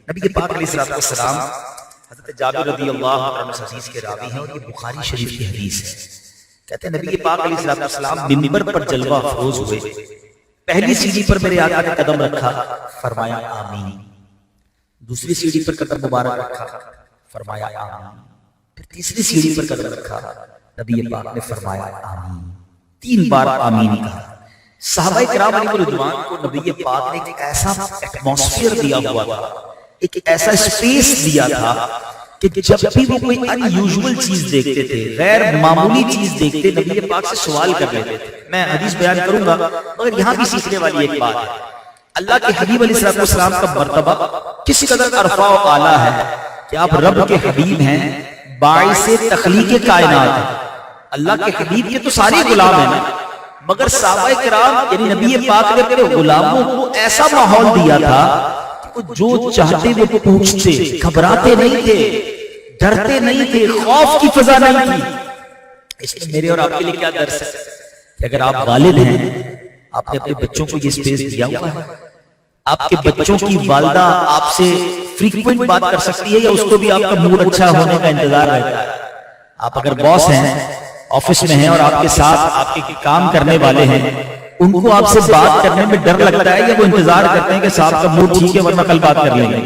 نبی پاک علیہ السلام حضرت جابر رضی اللہ عنہ اس حدیث کے راوی ہیں اور یہ بخاری شریف کی حدیث ہے. کہتے ہیں نبی پاک علیہ السلام منبر پر جلوہ افروز ہوئے. پہلی سیڑھی پر میرے آقا نے قدم رکھا، فرمایا آمین. دوسری سیڑھی پر قدم مبارک رکھا، فرمایا آمین. پھر تیسری سیڑھی پر قدم رکھا، نبی پاک نے فرمایا آمین. 3 بار آمین کہا. صحابہ کرام علیہ رضوان کو نبی پاک نے ایک ایسا ایٹماسفیئر دیا ہوا تھا، ایک ایسا اسپیس دیا تھا کہ جب بھی وہ کوئی ان یوزول چیز دیکھتے تھے، غیر معمولی چیز دیکھتے، نبی پاک سے سوال کر لیتے تھے. میں حدیث بیان کروں گا مگر یہاں بھی سیکھنے والی ایک بات ہے. اللہ کے حبیب علیہ السلام کا مرتبہ کس قدر عرفہ و اعلیٰ ہے کہ آپ رب کے حبیب ہیں، باعث تخلیق کائنات ہیں. اللہ کے حبیب کے تو سارے غلام ہیں نا، مگر صحابہ کرام یعنی نبی پاک نے اپنے غلاموں کو ایسا ماحول دیا تھا کہ وہ جو چاہتے وہ پوچھتے، گھبراتے نہیں تھے، ڈرتے نہیں تھے، خوف کی فضا نہیں تھی. اس میں میرے اور آپ کے لیے کیا درس ہے کہ اگر آپ والد ہیں، آپ نے اپنے بچوں کو یہ سپیس دیا ہوا ہے. آپ کے بچوں کی والدہ آپ سے فریکوینٹ بات کر سکتی ہے یا اس کو بھی آپ کا موڈ اچھا ہونے کا انتظار رہتا ہے. آپ اگر باس ہیں، آفس میں ہیں اور آپ کے ساتھ آپ کے کام کرنے والے ہیں، ان کو آپ سے بات کرنے میں ڈر لگتا ہے یا وہ انتظار کرتے ہیں کہ صاحب کا موڈ ٹھیک ہے ورنہ کل بات کر لیں گے.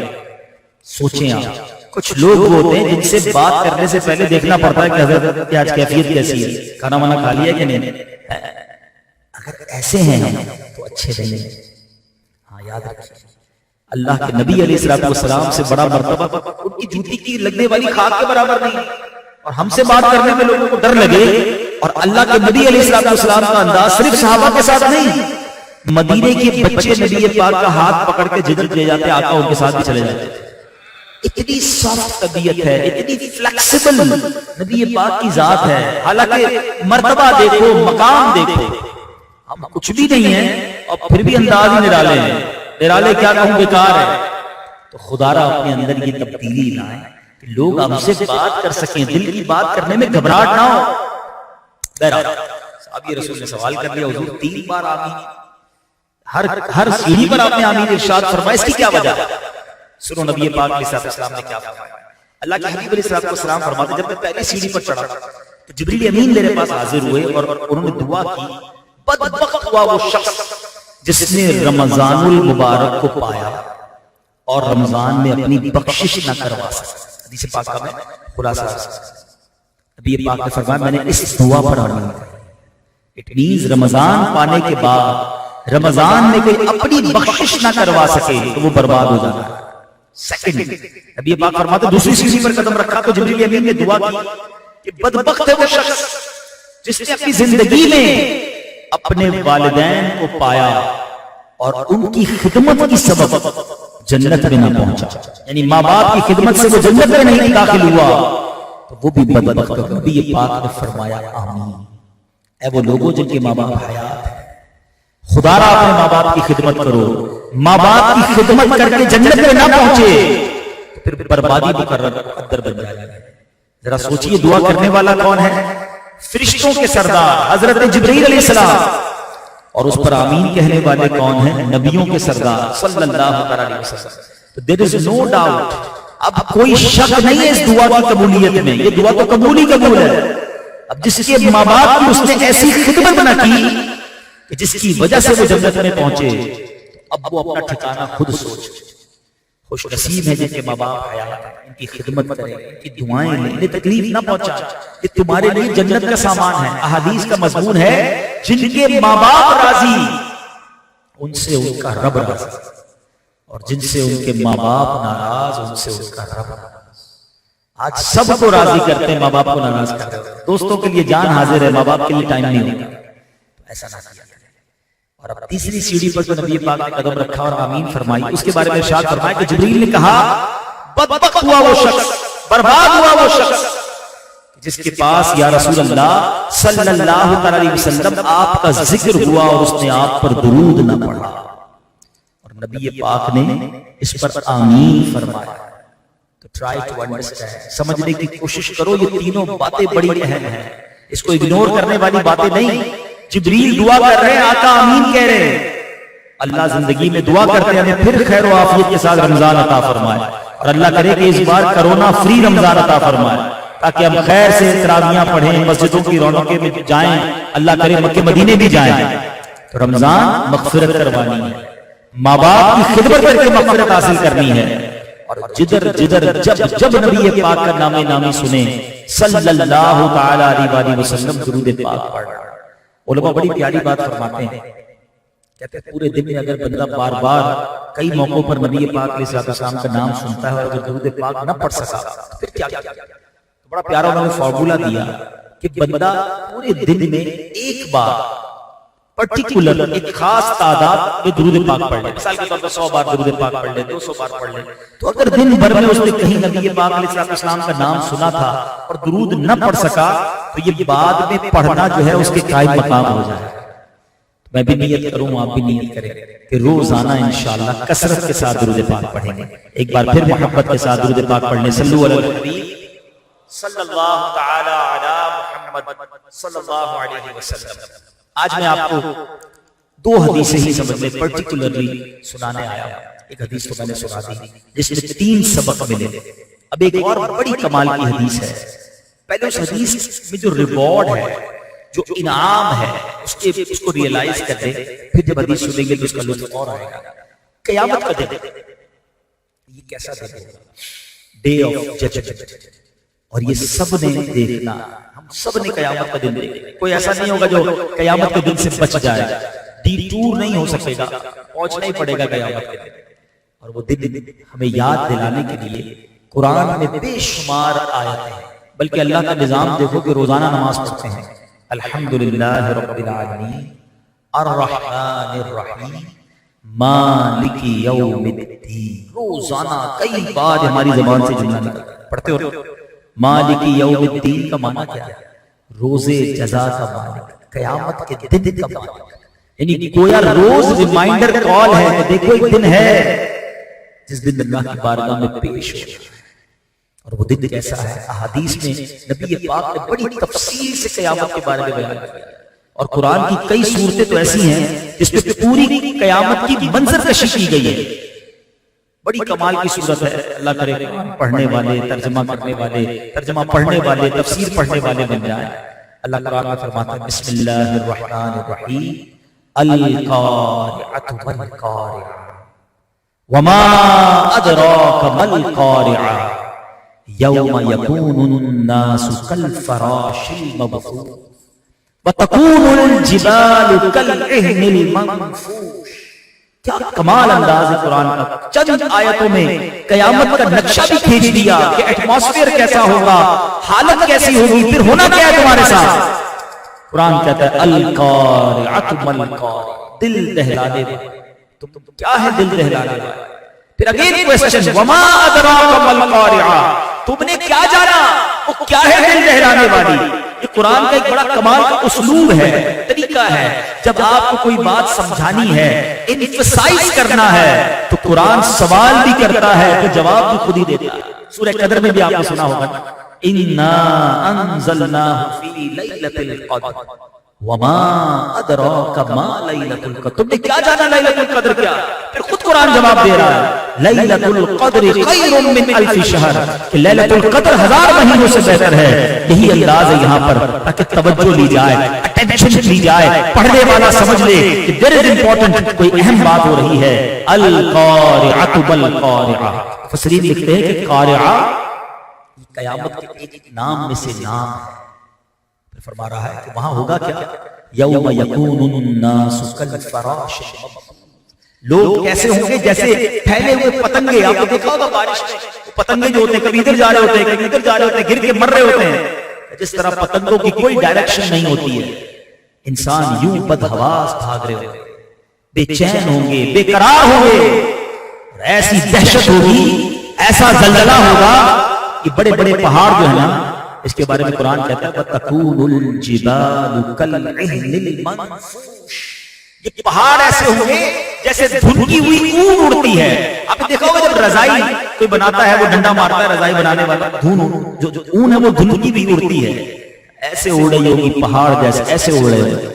سوچیں آپ، کچھ لوگ وہ ہوتے ہیں جن سے بات کرنے سے پہلے دیکھنا پڑتا ہے کہ حضرت کی آج کیفیت کیسی ہے، کھانا وانا کھا لیا کہ نہیں. اگر ایسے ہیں تو اچھے نہیں ہیں. ہاں یاد رکھیے اللہ کے نبی علیہ السلام سے بڑا مرتبہ ان کی جوتی کی لگنے والی خاک کے برابر نہیں. اور ہم سے بات کرنے میں لوگوں کو ڈر لگے. اور اللہ کے نبی علیہ السلام کا انداز صرف صحابہ کے ساتھ نہیں، مدینے کے بچے نبی پاک کا ہاتھ پکڑ کے جدھر لے جاتے آقا ان کے ساتھ بھی چلے جاتے. اتنی سافٹ طبیعت ہے، اتنی فلیکسیبل نبی پاک کی ذات ہے. حالانکہ مرتبہ دیکھو، مقام دیکھو، ہم کچھ بھی نہیں ہیں اور پھر بھی انداز ہی نرالے ہیں. نرالے کیا کہوں، بیکار ہے. تو خدا را اپنے اندر یہ تبدیلی لائیں کہ لوگ ہم سے بات کر سکیں، دل کی بات کرنے میں گھبراہٹ نہ ہو. بہرحال صحابی رسول نے سوال کر لیا، حضور 3 بار آمین، ہر سیڑھی پر آپ نے آمین ارشاد فرمایا، اس کی کیا وجہ ہے؟ سنو نبی پاک علیہ السلام نے کیا فرمایا. اللہ کے حبیب علیہ السلام فرماتے جب میں پہلی سیڑھی پر چڑھا تو جبریل امین میرے پاس حاضر ہوئے اور انہوں نے دعا کی، بدبخت ہوا وہ شخص جس نے رمضان المبارک کو پایا اور رمضان میں اپنی بخشش نہ کروا سکا. حدیث پاک کا میں خلاصہ نبی پاک نے فرمایا میں نے اس دعا پر آمین کہی. اٹ مینز رمضان پانے کے بعد رمضان میں کوئی اپنی بخشش نہ کروا سکے تو وہ برباد ہو جاتا ہے. سیکنڈ نبی پاک فرماتے دوسری سیڑھی پر قدم رکھا تو جبریل امین نے دعا کی کہ بدبخت ہے وہ شخص جس نے اپنی زندگی میں اپنے والدین کو پایا اور ان کی خدمت کی سبب جنت میں نہ پہنچا. یعنی ماں باپ کی خدمت سے وہ جنت میں نہیں داخل ہوا تو وہ بھی بدبخت ہے. نبی پاک نے فرمایا آمین. اے وہ لوگوں جن کے ماں باپ حیات ہیں، خدا را اپنے ماں باپ کی خدمت کرو. ماں باپ کی خدمت کر کے جنت میں نہ پہنچے تو پھر بربادی مقدر بن جائے گا. ذرا سوچئے دعا کرنے والا کون ہے؟ فرشتوں کے سردار حضرت جبرائیل علیہ السلام. اور اس پر آمین کہنے والے کون ہیں؟ نبیوں کے سردار صلی اللہ علیہ وسلم. تو there is no doubt، اب کوئی شک نہیں ہے اس دعا کی قبولیت میں. یہ دعا تو قبول ہی قبول ہے. اب جس کے ماں باپ کی اس نے ایسی خدمت نہ کی کہ جس کی وجہ سے وہ جنت میں پہنچے، اب وہ اپنا ٹھکانہ خود سوچ. خوش نصیب ہے جن کے ماں باپ حیات ہیں، ان کی خدمت کریں، ان کی دعائیں لیں، انہیں تکلیف نہ پہنچائیں. یہ تمہارے لیے جنت کا سامان ہے. احادیث کا مضمون ہے جن کے ماں باپ راضی ان سے ان کا رب راضی، اور جن سے ان کے ماں باپ ناراض ان سے ان کا رب ناراض. آج سب کو راضی کرتے ہیں، ماں باپ کو ناراض کرتے ہیں. دوستوں کے لیے جان حاضر ہے، ماں باپ کے لیے ٹائم نہیں ہوگا. ایسا نہ کیا. اور اب تیسری سیڑھی پر جو نبی پاک نے قدم رکھا اور آمین فرمائی، اس کے بارے میں ارشاد فرمایا کہ جبریل نے کہا بدبخت ہوا وہ شخص، برباد ہوا وہ شخص جس کے پاس یا رسول اللہ صلی اللہ علیہ وسلم آپ کا ذکر ہوا اور اس نے آپ پر درود نہ پڑھا. اور نبی پاک نے اس پر آمین فرمایا. تو ٹرائی ٹو انڈرسٹینڈ، سمجھنے کی کوشش کرو. یہ تینوں باتیں بڑی اہم ہیں، اس کو اگنور کرنے والی باتیں نہیں. جبریل دعا کر رہے ہیں، آقا آمین کہہ رہے ہیں. اللہ زندگی میں دعا کرتے ہیں پھر خیر و عافیت کے ساتھ رمضان عطا فرمائے، اور اللہ کرے کہ اس بار کرونا فری رمضان عطا فرمائے تاکہ ہم خیر سے تراویحاں پڑھیں، مسجدوں کی رونقیں میں جائیں، اللہ کرے مکے مدینے بھی جائیں۔ تو رمضان مغفرت کروانی ہے، ماں باپ کی خدمت کر کے مغفرت حاصل کرنی ہے، اور جدھر جدھر جب نبی پاک کا نام نامی سنیں صلی اللہ تعالی علیہ وسلم درود پاک پڑھنا۔ علماء بڑی پیاری بات فرماتے ہیں، کہتے ہیں پورے دن میں اگر بندہ بار بار کئی موقعوں پر نبی پاک علیہ السلام کا نام سنتا ہے اور اگر درود پاک نہ پڑھ سکا تو پھر کیا؟ بڑا پیارا انہوں نے فارمولا دیا کہ بندہ پورے دن میں ایک بار پرٹیکولر ایک خاص تعداد میں درود پاک پڑھ لے، مثال کے طور پر 100 بار درود پاک پڑھ لے، 200 بار پڑھ لے، تو اگر دن بھر میں اس نے کہیں نبی پاک علیہ السلام کا نام سنا تھا اور درود نہ پڑھ سکا تو یہ بعد میں پڑھنا جو ہے اس کے قائم مقام ہو جائے۔ میں بھی نیت کروں، آپ بھی نیت کریں کہ روزانہ انشاءاللہ کثرت کے ساتھ درود پاک پڑھیں گے۔ ایک بار پھر محبت کے ساتھ درود پاک پڑھنے، صلو علی الحبیب صلی اللہ تعالی علی محمد صلی اللہ علیہ وسلم۔ آج میں آپ کو دو حدیثیں ہی سمجھ لیں پرٹیکولرلی سنانے آیا ہوں۔ ایک حدیث تو میں نے سنا دی جس میں 3 سبق ملے، اب ایک اور بڑی کمال کی حدیث ہے۔ پہلے اس حدیث میں جو ریوارڈ ہے، جو انعام ہے، اس کو ریئلائز کر دیں، پھر جب حدیث سنیں گے تو اس کا لطف اور آئے گا۔ قیامت کا دن یہ کیسا دن ہوگا؟ ڈے آف ججمنٹ، اور یہ سب نے دیکھنا، ہم سب نے قیامت کا دن دیکھنا۔ کوئی ایسا نہیں ہوگا جو قیامت کے دن سے بچ جائے، ڈی ٹور نہیں ہو سکے گا، پہنچنا ہی پڑے گا قیامت کے دن۔ اور وہ دن ہمیں یاد دلانے کے لیے قرآن میں بے شمار آیتیں ہیں، بلکہ اللہ کا نظام دیکھو کہ روزانہ نماز پڑھتے ہیں، الحمدللہ رب العالمین الرحمن الرحیم مالک یوم الدین۔ روزانہ کئی بار ہماری زبان سے جملہ نکلتا ہے، پڑھتے ہو مالک یوم الدین کا معنی کیا ہے؟ روزے جزا کا مالک، قیامت کے دن کا مالک، یعنی گویا روز ریمائنڈر کال ہے کہ دیکھو ایک دن ہے جس دن اللہ کی بارگاہ میں پیش ہو۔ اور وہ دن کیسا ہے؟ احادیث میں نبی پاک نے بڑی تفصیل سے قیامت کے بارے میں بیان کیا، اور قرآن کی کئی صورتیں تو ایسی ہیں جس پہ پوری قیامت کی منظر کشی کی گئی ہے۔ بڑی کمال کی صورت ہے، اللہ کرے پڑھنے والے، ترجمہ کرنے والے، ترجمہ پڑھنے والے، تفسیر پڑھنے والے بن جائیں۔ اللہ قرآن میں فرماتا ہے بسم اللہ الرحمن الرحیم القارعۃ مالقارعۃ وما ادراک مالقارعۃ یوم یکون الناس کالفراش المبثوث وتکون الجبال کالعہن المنفوش۔ کیا کمال انداز ہے قرآن کا، چند آیتوں میں قیامت کا نقشہ بھی کھینچ دیا کہ ایٹماسفیئر کیسا ہوگا، حالت کیسی ہوگی، پھر ہونا کیا ہے تمہارے ساتھ۔ قرآن کہتا ہے القارعۃ مالقارعۃ، دل دہلانے والی، تم کیا ہے دل دہلانے والی؟ پھر اگین کوسچن وما ادراک مالقارعۃ، تم نے کیا جانا وہ کیا ہے دل دہلانے والی؟ یہ قرآن کا ایک بڑا کمال کا اسلوب ہے، طریقہ ہے۔ جب آپ کو کوئی بات سمجھانی ہے، ایمفسائز کرنا ہے، تو قرآن سوال بھی کرتا ہے تو جواب بھی خود ہی دیتا ہے۔ سورہ قدر میں بھی آپ نے سنا ہوگا اِنَّا أَنزَلْنَاهُ فِي لَيْلَةِ الْقَدْرِ وَمَا أَدْرَاكَ مَا لَيْلَةُ الْقَدْرِ، تم نے کیا جانا لیلۃ القدر کیا؟ پھر خود قرآن جواب دے رہا ہے لیلۃ القدر خیر من الف شہر، کہ لیلۃ القدر 1000 مہینوں سے بہتر ہے۔ یہی انداز ہے یہاں پر تاکہ توجہ لی جائے، اٹینشن لی جائے، پڑھنے والا سمجھ لے کہ دیر از امپورٹنٹ، کوئی اہم بات ہو رہی ہے۔ القارعۃ مالقارعۃ، مفسرین لکھتے ہیں کہ قارعہ قیامت کے ایک نام میں سے نام ہے۔ پھر فرما رہا ہے کہ وہاں ہوگا کیا؟ یوم یکون الناس کالفراش المبثوث، لوگ کیسے ہوں گے جیسے پھیلے ہوئے پتنگے۔ آپ نے دیکھا ہوگا بارش میں وہ پتنگے جو ہوتے ہیں کبھی ادھر جا رہے ہوتے ہیں کبھی ادھر جا رہے ہوتے ہیں، گر کے مر رہے ہوتے ہیں۔ جس طرح پتنگوں کی کوئی ڈائریکشن نہیں ہوتی ہے، انسان یوں بدحواس بھاگ رہے ہوتے ہیں، بے چین ہوں گے، بے قرار ہوں گے، اور ایسی دہشت ہوگی، ایسا زلزلہ ہوگا کہ بڑے بڑے پہاڑ جو ہیں نا، اس کے بارے میں قرآن کہتا ہے وَتَكُونُ الْجِبَالُ كَالْعِهْنِ الْمَنفُوشِ، یہ پہاڑ ایسے ہوں گے جیسے دھنکی ہوئی اون اڑتی ہے۔ آپ نے دیکھا ہوگا جب رضائی کوئی بناتا ہے، وہ ڈنڈا مارتا ہے رضائی بنانے والا، جو اون ہے وہ دھنکی بھی اڑتی ہے، ایسے اڑ رہی ہوگی پہاڑ جیسے، ایسے اڑ رہے ہوگی۔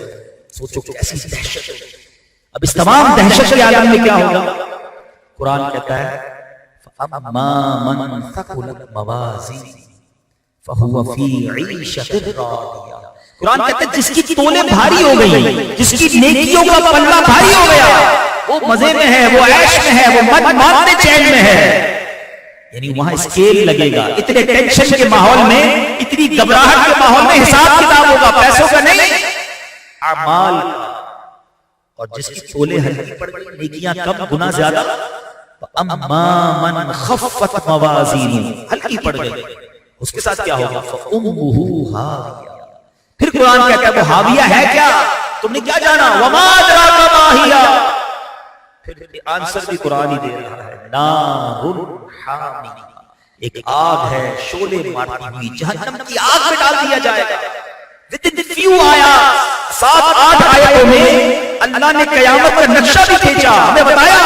سوچو کیسی دہشت ہے۔ اب اس تمام دہشت کے عالم میں کیا ہوگا؟ قرآن کہتا ہے فَأَمَّا مَنْ ثَقُلَتْ مَوَازِينُهُ فَهُوَ فِي عِيشَةٍ رَاضِيَةٍ. قرآن کہتا ہے جس کی تولیں بھاری ہو گئی، جس کی نیکیوں کا پلہ بھاری ہو گیا، وہ مزے میں ہے، وہ عیش میں ہے، وہ من مانتے چین میں ہے. یعنی وہاں اسکیل لگے گا. اتنے ٹینشن کے ماحول میں، اتنی گھبراہٹ کے ماحول میں حساب کتاب ہوگا، پیسوں کا نہیں، اعمال کا. اور جس کی تولیں ہلکی پڑ گئی، نیکیاں کم گنا زیادہ. اما من خفت موازینہ، ہلکی پڑ گئی، اس کے ساتھ کیا ہوگا؟ فامہ ہاویہ. پھر قرآن کہتا ہے وہ ہاویہ ہے کیا؟ تم نے کیا جانا؟ وما ادراک ما ہی. پھر آنسر بھی قرآن ہی دے رہا ہے، نار حامیہ، ایک آگ ہے شعلے مارتی ہوئی، جہنم کی آگ میں ڈال دیا جائے گا. within few آیات، 7-8 آیتوں میں اللہ نے قیامت کا نقشہ بھی کھینچا، ہمیں بتایا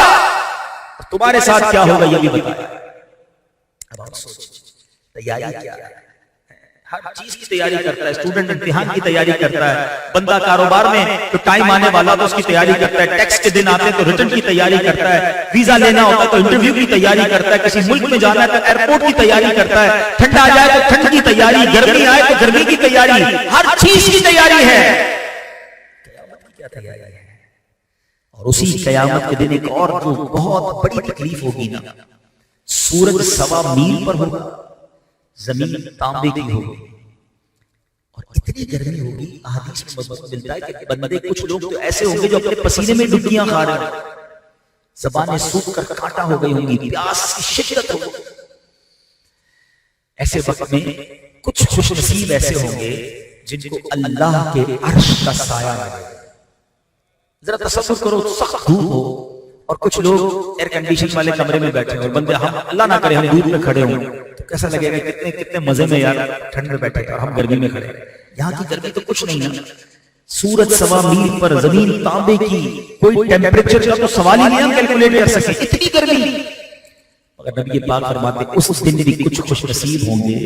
تمہارے ساتھ کیا ہوگا یہ بھی بتایا. اب آپ سوچیں تیاری کیا ہے؟ ہر چیز کی تیاری کرتا ہے. اسٹوڈنٹ امتحان کی تیاری کرتا ہے، بندہ کاروبار میں تو ٹائم آنے والا تو اس کی تیاری کرتا ہے، ٹیکس کے دن آتے ہیں تو ریٹرن کی تیاری کرتا ہے، ویزا لینا ہوتا ہے تو انٹرویو کی تیاری کرتا ہے، کسی ملک میں جانا ہے تو ایئرپورٹ کی تیاری کرتا ہے، ٹھنڈ آ جائے تو ٹھنڈ کی تیاری، گرمی آئے تو گرمی کی تیاری، ہر چیز کی تیاری ہے. قیامت کی کیا تیاری ہے؟ اور اسی قیامت کے دن ایک اور جو بہت بڑی تکلیف ہوگی نا، سورج 1.25 میل پر ہوگا، زمین تانبے کی ہوگی، اور اتنی گرمی ہوگی. احادیث میں مضبوط ملتا ہے کہ بندے کچھ لوگ تو ایسے ہوں گے جو اپنے پسینے میں ڈبکیاں کھا رہے ہیں، زبانیں سوکھ کر کانٹا ہو گئی ہوں گی، پیاس کی شدت ہوگی. ایسے وقت میں کچھ خوش نصیب ایسے ہوں گے جن کو اللہ کے عرش کا سایہ ملے. ذرا تصور کرو، سخت دھوپ ہو اور کچھ لوگ ایئر کنڈیشن والے کمرے میں بیٹھے ہیں اور بندے، ہم اللہ نہ کرے ہم دھوپ میں کھڑے ہوں تو کیسا لگے گا؟ کتنے مزے میں یار، ٹھنڈ میں بیٹھے اور ہم گرمی میں کھڑے ہیں. یہاں کی گرمی تو کچھ نہیں ہے. سورج 1.25 میل پر، زمین تانبے کی، کوئی ٹیمپریچر کا تو سوال ہی نہیں ہم کیلکولیٹ کر سکیں، اتنی گرمی. مگر نبی پاک فرماتے اس دن بھی کچھ خوش نصیب ہوں گے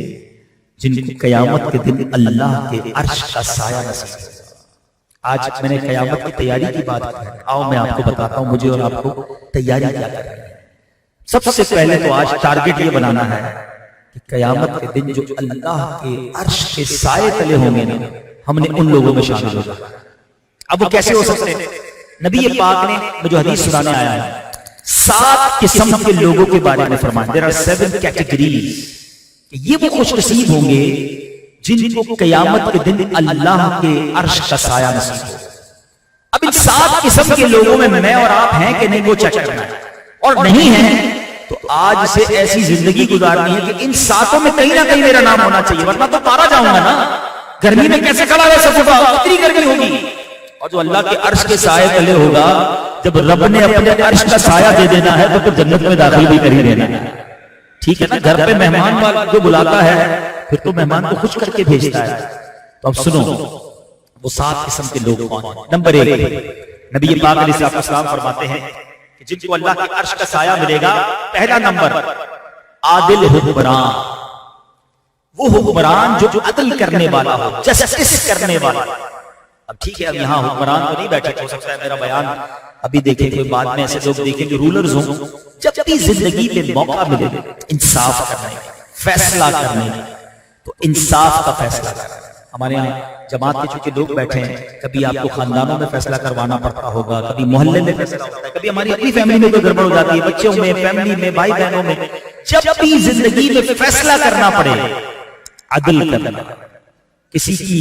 جن کو قیامت کے دن اللہ کے عرش کا سایہ نصیب ہوگا. آج میں نے قیامت کی تیاری کی بات کی، آؤ میں آپ کو بتاتا ہوں مجھے اور آپ کو تیاری کیا کرنی ہے. سب سے پہلے تو آج ٹارگٹ یہ بنانا ہے کہ قیامت کے دن جو اللہ کے عرش کے سائے تلے ہوں گے نا، ہم نے ان لوگوں میں شامل ہوگا. اب وہ کیسے ہو سکتے ہیں؟ نبی پاک نے جو حدیث سنانے آیا ہے، 7 قسم کے لوگوں کے بارے میں فرمایا. there are 7 categories. یہ وہ خوش نصیب ہوں گے جن کو قیامت کے دن اللہ کے عرش کا سایہ نصیب ہو. اب ان 7 قسم کے لوگوں میں اور آپ ہیں کہ نہیں وہ چیک کرنا ہے، اور نہیں ہیں تو آج سے ایسی زندگی گزارنی ہے کہ ان 7 میں کہیں نہ کہیں میرا نام ہونا چاہیے، ورنہ تو مارا جاؤں گا نا. گرمی میں کیسے کھڑا رہ سکوں گا؟ اتنی گرمی ہوگی. اور جو اللہ کے عرش کے سائے تلے ہوگا، جب رب نے اپنے عرش کا سایہ دے دینا ہے تو پھر جنت میں داخل بھی کر ہی دینا ہے. ٹھیک ہے نا؟ گھر پہ مہمان والا جو بلاتا ہے پھر تو مہمان کو خوش کر کے بھیجتا ہے. تو اب سنو وہ 7 قسم کے لوگ کون ہیں. نمبر 1، نبی پاک علیہ السلام فرماتے ہیں کہ جن کو اللہ کے عرش کا سایہ ملے گا، پہلا نمبر عادل حکمران. وہ حکمران جو عدل کرنے والا ہو، جسٹس کرنے والا. اب ٹھیک ہے، اب یہاں حکمران تو نہیں بیٹھے، ہو سکتا ہے میرا بیان ابھی دیکھیں کوئی بعد میں ایسے لوگ دیکھیں جو رولرز ہوں. جب بھی زندگی میں موقع ملے انصاف کرنے کا، فیصلہ کرنے کا، تو انصاف کا فیصلہ کرنا. ہمارے یہاں جماعت کے چونکہ لوگ بیٹھے ہیں، کبھی آپ کو خاندانوں میں فیصلہ کروانا پڑتا ہوگا، کبھی محلے میں فیصلہ ہوتا ہے، کبھی ہماری اپنی فیملی میں کوئی گڑبڑ ہو جاتی ہے، بچوں میں، فیملی میں، بھائی بہنوں میں. جب بھی زندگی میں فیصلہ کرنا پڑے، عدل کرنا. کسی کی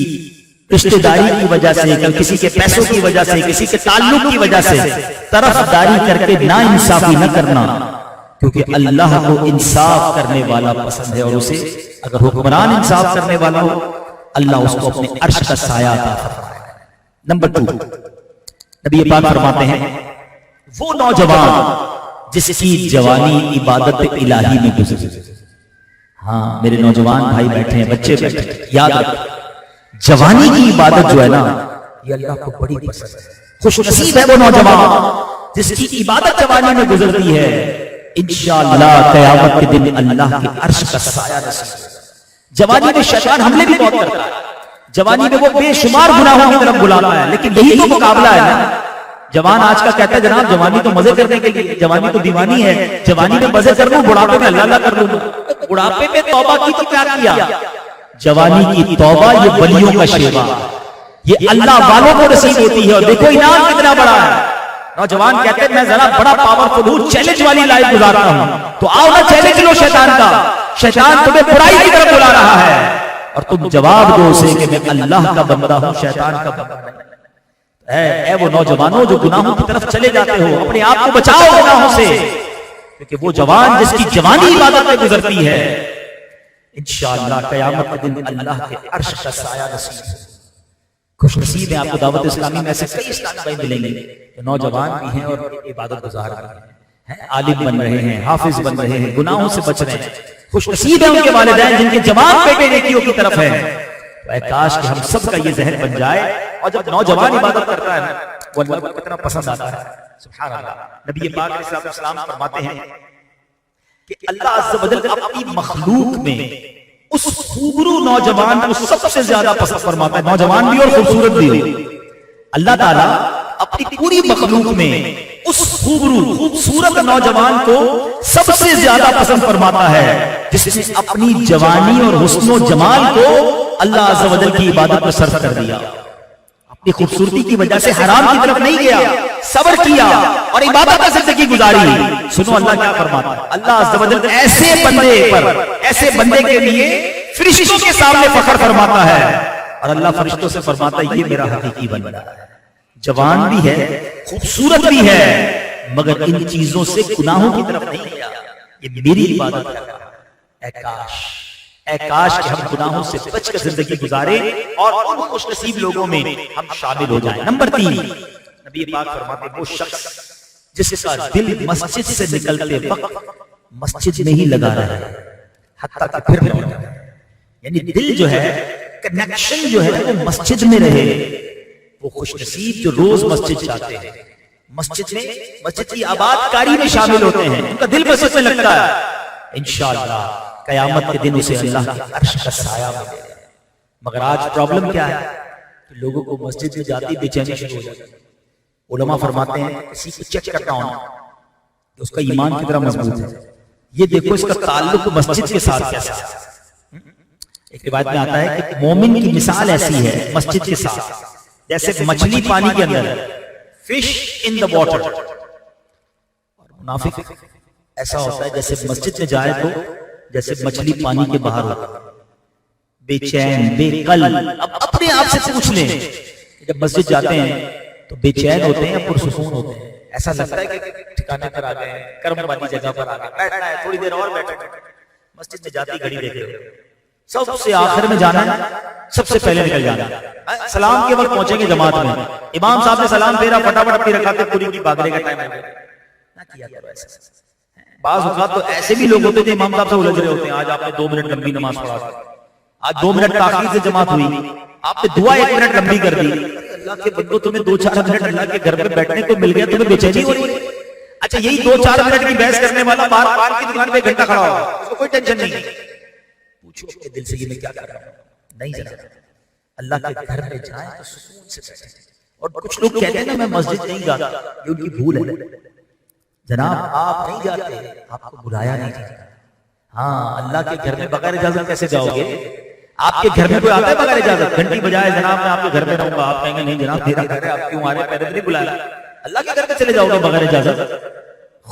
رشتہ داری کی وجہ سے، کسی کے پیسوں کی وجہ سے، کسی کے تعلق کی وجہ سے طرف داری کر کے نا انصافی نہ کرنا، کیونکہ اللہ کو انصاف کرنے والا پسند ہے. اور اسے اگر حکمران انصاف کرنے والا ہو، اللہ اس کو اپنے عرش کا سایہ عطا فرمائے. نمبر 2، نبی پاک فرماتے ہیں وہ نوجوان جس کی جوانی عبادت الہی میں گزری. ہاں میرے نوجوان بھائی بیٹھے ہیں، بچے بیٹھے ہیں، یاد رکھیں جوانی کی عبادت جو ہے نا، یہ اللہ کو بڑی پسند ہے. خوش نصیب ہے وہ نوجوان جس کی عبادت جوانی میں گزرتی ہے. انشاءاللہ قیامت کے دن اللہ کے عرش کا سایہ نصیب ہوگا. جوانی میں شیطان حملے بھی بہت کرتا ہے، جوانی میں وہ بے شمار گناہوں کی طرف بلاتا ہے، لیکن یہی تو مقابلہ ہے نا. جوان آج کا کہتا ہے جناب جوانی تو مزے کرنے کے لیے، جوانی تو دیوانی ہے، جوانی میں مزے کر لوں، بڑھاپے میں اللہ اللہ کر لوں، بڑھاپے میں توبہ کی تو کیا کیا؟ جوانی کی توبہ یہ ولیوں کا شیوا، یہ اللہ والوں کو نصیب ہوتی ہے، اور دیکھو انعام کتنا بڑا ہے۔ نوجوان کہتے ہیں میں ذرا بڑا پاورفل ہوں، چیلنج والی لائف گزارتا ہوں، تو آؤ نا چیلنج لو شیطان کا، شیطان تمہیں برائی کی طرف بلا رہا ہے اور تم جواب دو اسے کہ میں اللہ کا بندہ ہوں، شیطان کا بندہ نہیں۔ اے وہ نوجوانوں جو گناہوں کی طرف چلے جاتے ہو، اپنے آپ کو بچاؤ گناہوں سے، کیونکہ وہ جوان جس کی جوانی عبادت میں گزرتی ہے انشاءاللہ قیامت کے دن اللہ کے عرش کا سایہ نصیب ہے۔ خوش نصیب ہیں آپ کو دعوت اسلامی میں ایسے کئی اسلامی بھائی ملیں گے جو نوجوان بھی ہیں اور عبادت گزار بھی ہیں، عالم بن رہے ہیں، حافظ بن رہے ہیں، گناہوں سے بچ رہے ہیں۔ خوش نصیب ہیں ان کے والدین جن کے جوان بیٹے نیکیوں کی طرف ہیں۔ تو اے کاش کہ ہم سب کا یہ ذہن بن جائے، اور جب نوجوان عبادت کرتا ہے نا وہ اللہ کو کتنا پسند آتا ہے۔ سبحان اللہ، نبی پاک علیہ السلام فرماتے ہیں کہ اللہ عز و جل اپنی مخلوق میں اس خوبرو نوجوان کو سب سے زیادہ پسند فرماتا ہے، نوجوان بھی اور خوبصورت بھی ہو۔ اللہ تعالیٰ اپنی پوری مخلوق میں اس خوبرو خوبصورت نوجوان کو سب سے زیادہ پسند فرماتا ہے جس نے اپنی جوانی اور حسن و جمال کو اللہ عز و جل کی عبادت میں صرف کر دیا، اپنی خوبصورتی کی وجہ سے حرام کی طرف نہیں گیا، صبر کیا اور عبادت میں زندگی گزاری۔ سنو اللہ کیا فرماتا ہے، اللہ عز و جل ایسے بندے پر، ایسے بندے کے لیے فرشتوں کے سامنے فخر فرماتا ہے، اور اللہ فرشتوں سے فرماتا ہے یہ میرا حقیقی بندہ ہے، جوان بھی ہے، خوبصورت بھی ہے، مگر ان چیزوں سے گناہوں کی طرف نہیں گیا، یہ میری عبادت کر رہا ہے۔ اے کاش کہ ہم گناہوں سے بچ کر زندگی گزاریں اور ان خوش نصیب لوگوں میں ہم شامل ہو جائیں۔ نمبر 3، نبی پاک فرماتے ہیں وہ شخص جس کا دل مسجد سے نکلتے وقت مسجد میں ہی لگا رہا ہے حتیٰ کہ پھر لوٹ جائے، یعنی دل جو ہے، کنیکشن جو ہے وہ مسجد میں رہے۔ وہ خوش نصیب جو روز مسجد جاتے ہیں، مسجد میں مسجد کی آباد کاری میں شامل ہوتے ہیں، ان کا دل مسجد میں لگتا ہے، انشاءاللہ قیامت کے دن اسے اللہ کے عرش کا سایہ ملے گا۔ مگر آج پرابلم کیا ہے کہ لوگوں کو مسجد میں جاتی بے چینی شروع ہو جاتی ہے۔ علماء فرماتے ہیں کسی کو چیک کرتا ہوں کہ اس کا ایمان کتنا مضبوط ہے، یہ دیکھو اس کا تعلق مسجد کے ساتھ کیسا ہے۔ ایک روایت میں آتا ہے کہ مومن کی مثال ایسی ہے مسجد کے ساتھ جیسے مچھلی پانی کے اندر، فش ان دا واٹر، اور منافق ایسا ہوتا ہے جیسے مسجد میں جائے تو جیسے مچھلی پانی کے باہر ہوتا ہے، بے چین بے قل۔ اب اپنے آپ سے پوچھ لیں جب مسجد جاتے ہیں تو بے چین ہوتے ہیں، پرسکون ہوتے ہیں، ایسا لگتا ہے کہ ٹھکانے پر آ گئے ہیں، کرم والی جگہ پر آ گئے، بیٹھنا ہے تھوڑی دیر اور بیٹھنا ہے۔ مسجد میں جاتی گھڑی دیکھ رہے ہو، سب سے آخر میں جانا ہے، سب سے پہلے نکل جانا ہے، سلام کے وقت پہنچیں گے جماعت میں، امام صاحب نے سلام پھیرا، فٹافٹ اپنی رکعتیں پوری کی، بھاگنے کا ٹائم ہو گیا۔ نہ کیا کرو ایسا۔ بعض اوقات تو ایسے بھی لوگ ہوتے ہیں جو امام صاحب سے الجھ رہے ہوتے ہیں، آج آپ نے 2 منٹ لمبی نماز پڑھا، آج 2 منٹ تاخیر سے جماعت ہوئی، آپ نے دعا 1 منٹ لمبی کر دی۔ اللہ کے بندو تمہیں 2-4 منٹ اللہ کے گھر میں بیٹھنے کو مل گیا، تمہیں بے چینی ہو رہی ہے۔ اچھا یہی 2-4 منٹ کی بحث کرنے والا باہر پان کی دکان پہ 1 گھنٹہ کھڑا ہوا، اس کو کوئی ٹینشن نہیں، پوچھو کہ دل سے یہ میں کیا کر رہا ہوں، نہیں جانا۔ اللہ کے گھر میں جائیں تو سکون سے بیٹھیں۔ اور کچھ لوگ کہتے ہیں نا میں مسجد نہیں جاتا، یہ ان کی بھول ہے۔ جناب آپ نہیں جاتے، آپ کو بلایا نہیں جاتا۔ ہاں اللہ کے گھر میں بغیر اجازت کیسے جاؤ گے؟ آپ کے گھر میں کوئی آتا ہے بغیر اجازت؟ گھنٹی بجائے جناب میں آپ کے گھر میں رہوں گا، آپ کہیں گے نہیں جناب میرا گھر ہے، آپ کیوں آ رہے ہیں، پہلے نہیں بلایا۔ اللہ کے گھر میں چلے جاؤ گے بغیر اجازت؟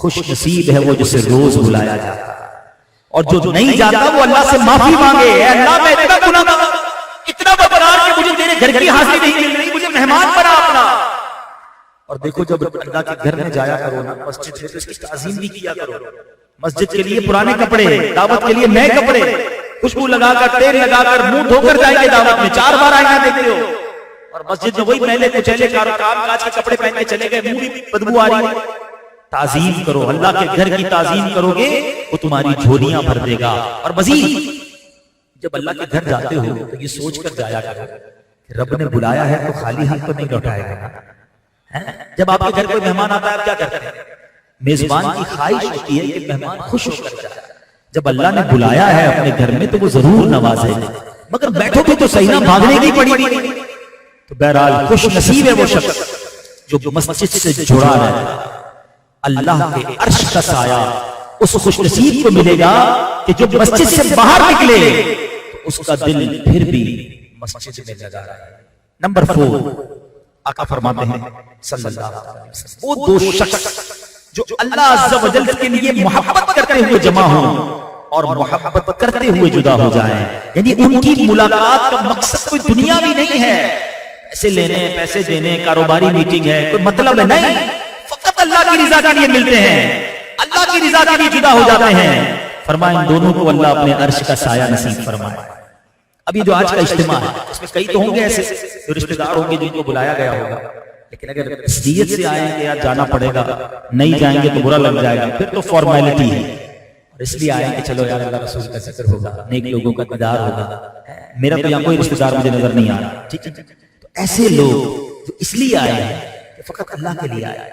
خوش نصیب ہے وہ جسے روز بلایا جاتا ہے، اور جو نہیں جاتا وہ اللہ سے معافی مانگے، اے اللہ میں اتنا گناہ مانگا، اتنا بدکار کہ مجھے تیرے گھر کی حاضری نہیں مل رہی، مجھے مہمان بنا اپنا۔ اور دیکھو جب اللہ کے گھر میں جایا کرو نا، مسجد میں، تو اس کی تعظیم بھی کیا کرو۔ مسجد کے لیے پرانے کپڑے، دعوت کے لیے نئے کپڑے، خوشبو لگا کر، تیل لگا کر، منہ دھو کر جائیں گے دعوت میں، 4 بار آئینہ دیکھتے ہو، اور مسجد میں وہی میلے کچیلے کام کاج کے کپڑے پہن کے چلے گئے، منہ بھی بدبو آ رہی ہے۔ تعظیم کرو، اللہ کے گھر کی تعظیم کرو گے وہ تمہاری جھولیاں بھر دے گا۔ اور مزید جب اللہ کے گھر جاتے ہو تو یہ سوچ کر جایا کرو کہ رب نے بلایا ہے تو خالی ہاتھ تو نہیں لوٹائے گا۔ جب آپ کے گھر کوئی مہمان آتا ہے آپ کیا کرتے ہیں؟ میزبان کی خواہش ہوتی ہے کہ مہمان خوش ہو کر جائے۔ جب اللہ نے بلایا ہے اپنے گھر میں تو وہ ضرور نوازے گا، مگر بیٹھو گے تو صحیح نہ، بھاگنے کی پڑی۔ تو بہرحال خوش نصیب ہے وہ شخص جو مسجد سے جڑا رہتا اللہ کے عرش کا سایہ اس خوش نصیب کو ملے گا کہ جو مسجد سے باہر نکلے تو اس کا دل پھر بھی مسجد میں لگا رہا ہے۔ نمبر 4 آقا فرماتے ہیں صلی اللہ علیہ وسلم وہ دو شخص جو اللہ عز و جل کے لیے محبت کرتے ہوئے جمع ہوں اور محبت کرتے ہوئے جدا ہو جائیں، یعنی ان کی ملاقات کا مقصد کوئی دنیاوی نہیں ہے، پیسے لینے پیسے دینے کاروباری میٹنگ ہے، کوئی مطلب ہے نہیں، فقط اللہ کی رضا کے لیے ملتے ہیں، اللہ کی رضا کے لیے جدا ہو جاتے ہیں۔ فرمائیں ان دونوں کو اللہ اپنے عرش کا سایہ نصیب فرمائے۔ اب یہ جو آج کا اجتماع ہے اس میں کئی تو ہوں گے ایسے جو رشتہ دار ہوں گے جن کو بلایا گیا ہوگا، لیکن اگر اس نیت سے آئیں کہ یار جانا پڑے گا، نہیں جائیں گے تو برا لگ جائے گا، پھر تو فارمیلٹی ہے، اور اس لیے آئیں کہ چلو یار اللہ رسول کا ذکر ہوگا، نیک لوگوں کا دیدار ہوگا، میرا تو یہاں کوئی رشتہ دار مجھے نظر نہیں آ رہا، ٹھیک ہے؟ تو ایسے لوگ جو اس لیے آئے ہیں کہ فقط اللہ کے لیے آئے ہیں،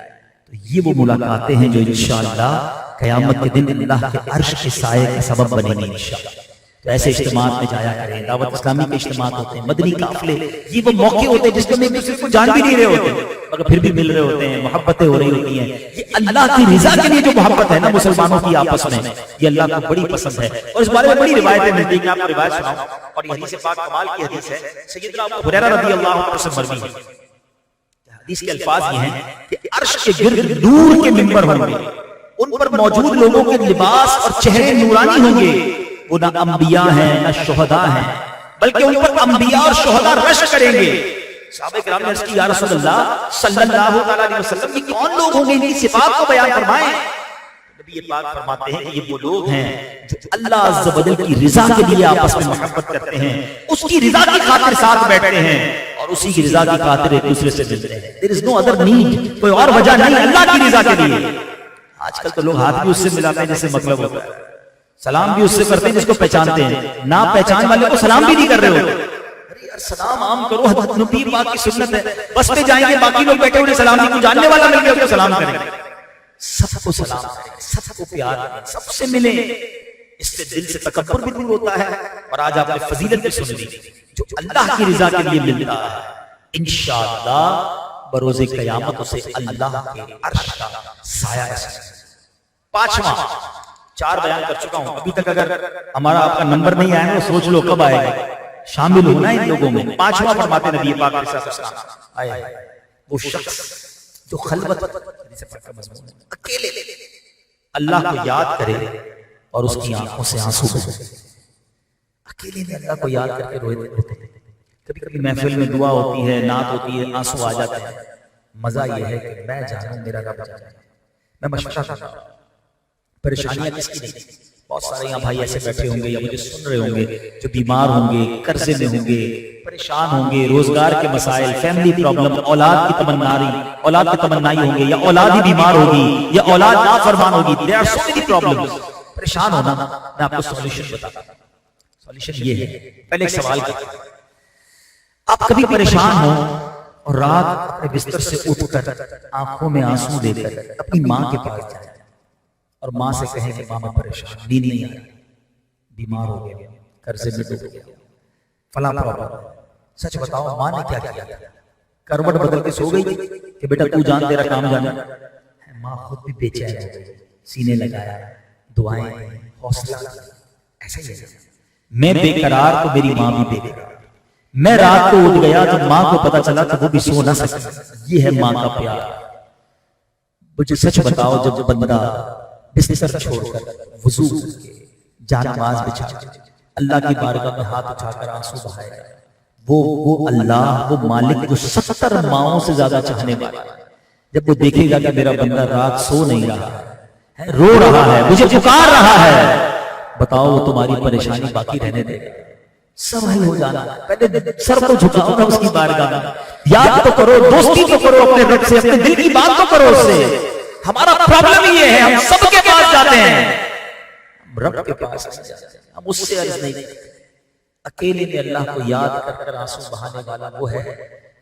تو یہ وہ ملاقاتیں ہیں جو انشاءاللہ قیامت کے دن اللہ کے عرش کے سائے کا سبب بنیں گے انشاءاللہ۔ تو ایسے اجتماعات میں جایا کریں، دعوت اسلامی کے اجتماعات ہوتے ہیں، مدنی قافلے، یہ وہ موقع ہوتے ہیں جس میں ایک دوسرے کو جان بھی نہیں رہے ہوتے مگر پھر بھی مل رہے ہوتے ہیں، محبتیں ہو رہی ہوتی ہیں۔ یہ اللہ کی رضا کے لیے جو محبت ہے نا مسلمانوں کی آپس میں، یہ اللہ کو بڑی پسند ہے، اور اس بارے میں بڑی روایتیں ملتی ہیں۔ میں آپ کو روایت سناؤں، اور یہ حدیث پاک کمال کی حدیث ہے، سیدنا ابو ہریرہ رضی اللہ عنہ سے مروی ہے۔ حدیث کے الفاظ یہ ہیں کہ عرش کے گرد نور کے منبر ہوں گے، ان پر موجود لوگوں کے لباس اور چہرے نورانی ہوں گے، وہ نہ انبیاء ہیں نہ شہداء ہیں، بلکہ ان پر انبیاء اور شہداء رش کریں گے۔ صحابہ کرام نے عرض کی یا رسول اللہ صلی اللہ علیہ وسلم یہ کون لوگ ہوں گے، ان کی صفات کو بیان فرمائیں۔ نبی پاک فرماتے ہیں کہ یہ وہ لوگ ہیں جو اللہ عز و جل کی رضا کے لیے آپس میں محبت کرتے ہیں، اس کی رضا کی خاطر ساتھ بیٹھتے ہیں اور اسی کی رضا کی خاطر ایک دوسرے سے ملتے ہیں۔ There is no other need، کوئی اور وجہ نہیں، اللہ کی رضا کے لیے۔ آج کل تو لوگ ہاتھ بھی اس سے ملاتے ہیں جس سے مطلب ہوتا ہے، سلام بھی اس سے کرتے ہیں جس کو پہچانتے ہیں، نہ پہچان والے کو سلام بھی نہیں کر رہے ہوتے۔ ارے یار سلام عام کرو، حضرت نبی پاک کی سنت ہے، بس پہ جائیں گے باقی لوگ بیٹھے ہوئے سلام نہیں، کوئی جاننے والا مل گیا اس کو سلام کریں گے، سب کو سلام کریں، سب کو پیار کریں، سب سے ملیں، اس سے دل سے تکبر بھی دور ہوتا ہے۔ اور آج آپ نے فضیلت بھی سن لی، جو اللہ کی رضا کے لیے ملتا ہے انشاءاللہ بروز قیامت اسے اللہ کے عرش کا سایہ ہے۔ پانچواں، 4 بیان کر چکا ہوں، ابھی تک اگر ہمارا آپ کا نمبر نہیں آیا تو سوچ لو کب آئے گا، شامل ہونا ان لوگوں میں۔ پانچواں فرماتے نبی پاک علیہ السلام آئے وہ شخص جو خلوت اکیلے اللہ کو یاد کرے اور اس کی آنکھوں سے آنسو بہے، اکیلے میں اللہ کو یاد کر کے روتے۔ کبھی کبھی محفل میں دعا ہوتی ہے، نعت ہوتی ہے، آنسو آ جاتے ہیں، مزہ یہ ہے کہ میں جانوں میرا رب جانے۔ میں مشورہ کرتا ہوں، پریشانیاں کس کی نہیں، بہت سارے یہاں بھائی ایسے بیٹھے ہوں گے یا مجھے سن رہے ہوں گے جو بیمار ہوں گے، قرضے میں ہوں گے، پریشان ہوں گے، روزگار کے مسائل، فیملی پرابلم، اولاد کی تمنائی ہوں گے، یا اولاد ہی بیمار ہوگی یا اولاد نافرمان ہوگی۔ There are so many problems۔ پریشان ہونا، میں آپ کو سولوشن بتاتا ہوں۔ سولوشن یہ ہے، پہلے ایک سوال کرتا ہوں، آپ کبھی پریشان ہو اور رات اپنے بستر سے اٹھ کر آنکھوں میں آنسو لے کر اپنی ماں کے پاس جائیں اور ماں سے کہیں کہ ماں میں پریشان، نیند نہیں آ رہی، بیمار ہو گیا، قرضے میں ڈوب گیا، فلاں پرابلم۔ سچ بتاؤ ماں نے کیا کیا؟ کروٹ بدل کے سو گئی کہ بیٹا تو جان تیرا کام جانا؟ ماں خود بھی بے چین ہو گئی، سینے لگایا، دعائیں، حوصلہ، ایسا ہی ہے۔ میں بے قرار تو میری ماں بھی بے قرار، میں رات کو اٹھ گیا جب ماں کو پتا چلا تو وہ بھی سو نہ سکی۔ یہ ہے ماں کا پیار۔ مجھے سچ بتاؤ جب بندہ بستر چھوڑ کر وضو کر کے جا نماز بچھا اللہ کی بارگاہ میں ہاتھ اٹھا کر آنسو بہائے، وہ اللہ، وہ مالک جو 70 ماؤں سے زیادہ چاہنے والا، جب وہ دیکھے گا کہ میرا بندہ رات سو نہیں رہا ہے، رو رہا ہے، مجھے پکار رہا ہے، بتاؤ وہ تمہاری پریشانی باقی رہنے دے گا؟ سب حل ہو جانا۔ پہلے سر کو جھکاؤ نا اس کی بارگاہ میں، یاد تو کرو، دوستی تو کرو اپنے رب سے، اپنے دل کی بات تو کرو اس سے۔ ہمارا پرابلم یہ ہے ہم سب کے پاس جاتے ہیں، رب کے پاس نہیں جاتے، ہم اس سے عرض نہیں کرتے۔ اکیلے میں اللہ کو یاد کر کر آنسو بہانے والا وہ ہے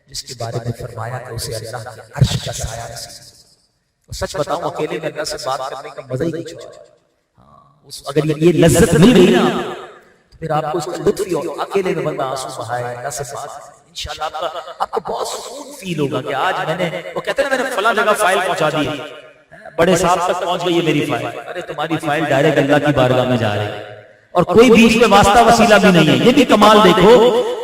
جس کے بارے میں فرمایا کہ اسے اللہ کے عرش کا سایہ نصیب۔ سچ بتاؤں اکیلے میں اللہ سے بات کرنے کا مزہ ہی کچھ اور۔ اگر یہ لذت مل گئی نا پھر آپ کو اس کا لطف ہی ہو، اکیلے میں بندہ آنسو بہائے، اللہ سے بات انشاءاللہ آپ کو بہت سکون فیل ہوگا کہ آج میں نے، وہ کہتے ہیں میں نے فلاں جگہ فائل پہنچا دی، بڑے صاحب تک پہنچ گئی ہے میری فائل. ارے تمہاری فائل ڈائریکٹ اللہ کی بارگاہ میں جا رہی ہے اور کوئی بیچ میں واسطہ وسیلہ بھی نہیں ہے. یہ بھی کمال دیکھو،